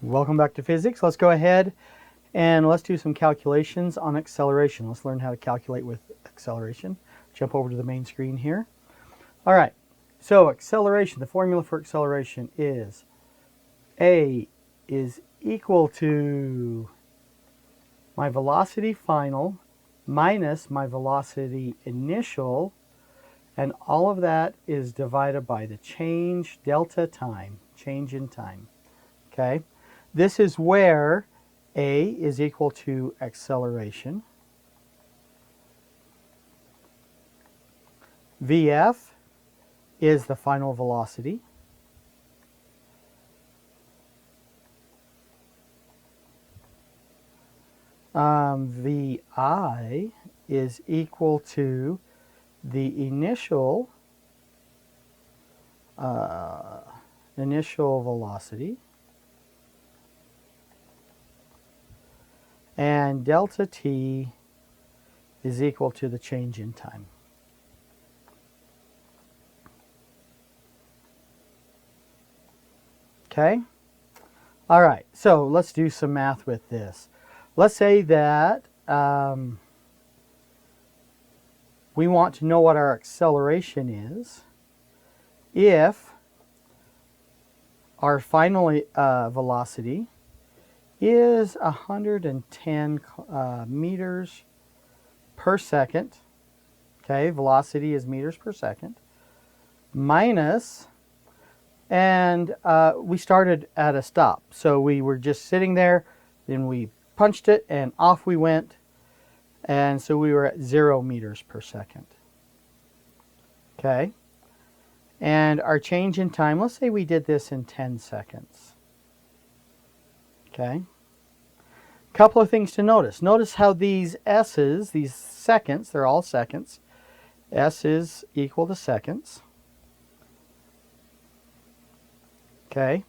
Welcome back to physics. Let's go ahead and let's do some calculations on acceleration. Let's learn how to calculate with acceleration. Jump over to the main screen here. All right, so acceleration, the formula for acceleration is A is equal to my velocity final minus my velocity initial, and all of that is divided by the change delta time, change in time, okay? This is where A is equal to acceleration, VF is the final velocity, VI is equal to the initial velocity, and delta t is equal to the change in time. Okay? All right, so let's do some math with this. Let's say that we want to know what our acceleration is if our final velocity is 110 meters per second. Okay, velocity is meters per second. Minus, and we started at a stop. So we were just sitting there, then we punched it, and off we went. And so we were at 0 meters per second. Okay. And our change in time, let's say we did this in 10 seconds. Okay. Couple of things to notice. Notice how these S's, these seconds, they're all seconds. S is equal to seconds. Okay.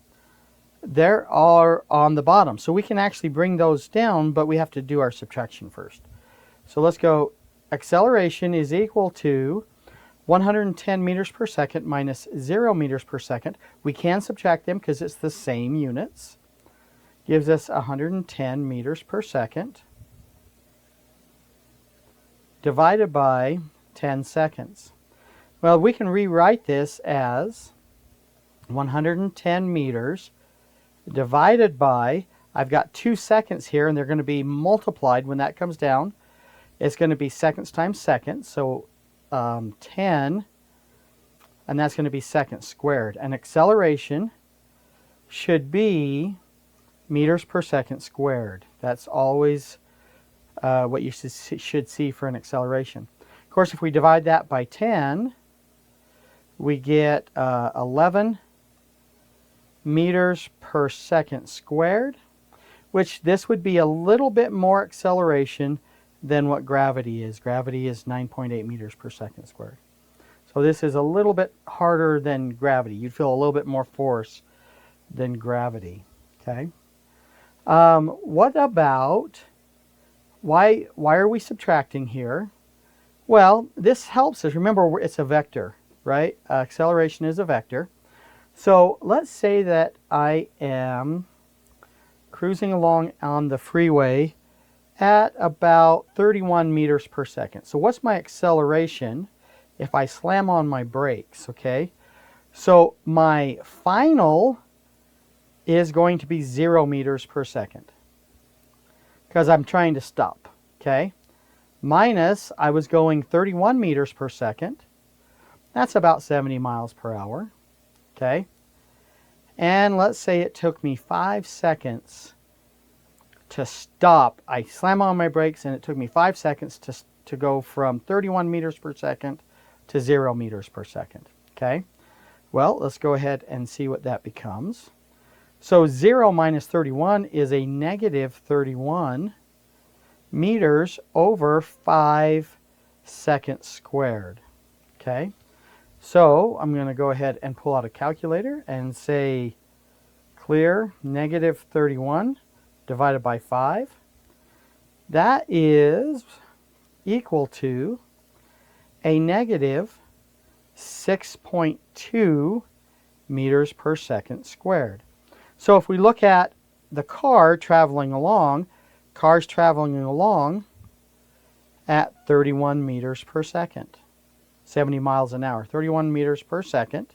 They are on the bottom. So we can actually bring those down, but we have to do our subtraction first. So let's go, acceleration is equal to 110 meters per second minus 0 meters per second. We can subtract them because it's the same units. Gives us 110 meters per second divided by 10 seconds. Well, we can rewrite this as 110 meters divided by, I've got 2 seconds here, and they're going to be multiplied when that comes down. It's going to be seconds times seconds, so 10, and that's going to be seconds squared. And acceleration should be meters per second squared. That's always what you should see for an acceleration. Of course, if we divide that by 10, we get 11 meters per second squared, which this would be a little bit more acceleration than what gravity is. Gravity is 9.8 meters per second squared. So this is a little bit harder than gravity. You'd feel a little bit more force than gravity. Okay. What about, why are we subtracting here? Well, this helps us. Remember, it's a vector, right? Acceleration is a vector. So let's say that I am cruising along on the freeway at about 31 meters per second. So what's my acceleration if I slam on my brakes, okay? So my final is going to be 0 meters per second because I'm trying to stop, okay? Minus, I was going 31 meters per second. That's about 70 miles per hour, okay? And let's say it took me 5 seconds to stop. I slam on my brakes, and it took me 5 seconds to go from 31 meters per second to 0 meters per second, okay? Well, let's go ahead and see what that becomes. So 0 minus 31 is a negative 31 meters over 5 seconds squared, okay? So I'm going to go ahead and pull out a calculator and say clear negative 31 divided by 5. That is equal to a negative 6.2 meters per second squared. So if we look at the car traveling along, cars traveling along at 31 meters per second, 70 miles an hour, 31 meters per second.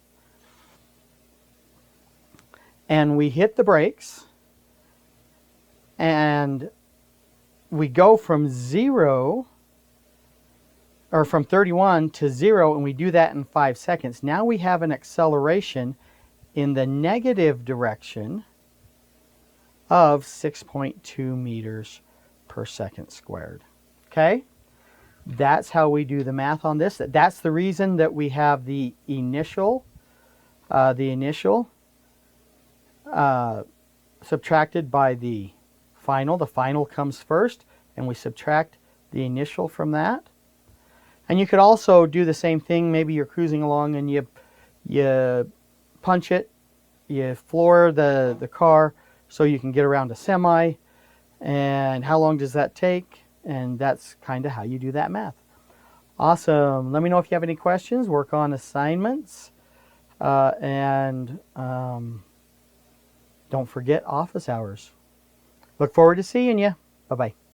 And we hit the brakes, and we go from 0, or from 31 to 0, and we do that in 5 seconds. Now we have an acceleration in the negative direction of 6.2 meters per second squared. Okay? That's how we do the math on this. That's the reason that we have the initial subtracted by the final. The final comes first, and we subtract the initial from that. And you could also do the same thing. Maybe you're cruising along and you punch it, you floor the car so you can get around a semi. And how long does that take? And that's kind of how you do that math. Awesome. Let me know if you have any questions. Work on assignments. And don't forget office hours. Look forward to seeing you. Bye-bye.